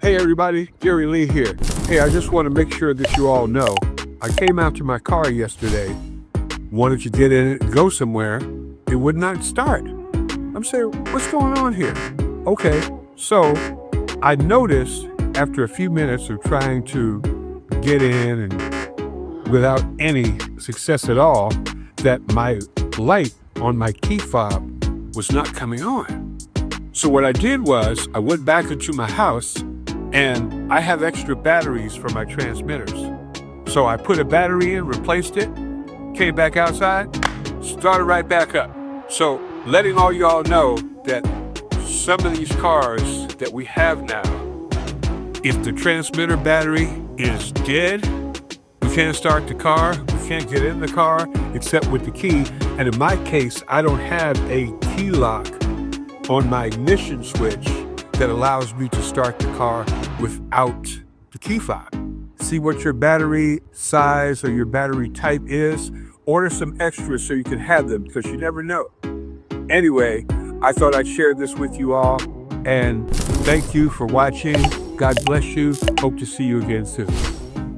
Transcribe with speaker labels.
Speaker 1: Hey everybody, Jerry Lee here. Hey, I just want to make sure that you all know, I came out to my car yesterday, wanted to get in it and go somewhere, it would not start. I'm saying, what's going on here? Okay, so I noticed after a few minutes of trying to get in and without any success at all, that my light on my key fob was not coming on. So what I did was I went back into my house and I have extra batteries for my transmitters. So I put a battery in, replaced it, came back outside, started right back up. So letting all y'all know that some of these cars that we have now, if the transmitter battery is dead, we can't start the car, we can't get in the car except with the key. And in my case, I don't have a key lock on my ignition switch that allows me to start the car without the key fob. See what your battery size or your battery type is. Order some extras so you can have them, because you never know. Anyway, I thought I'd share this with you all, and thank you for watching. God bless you. Hope to see you again soon.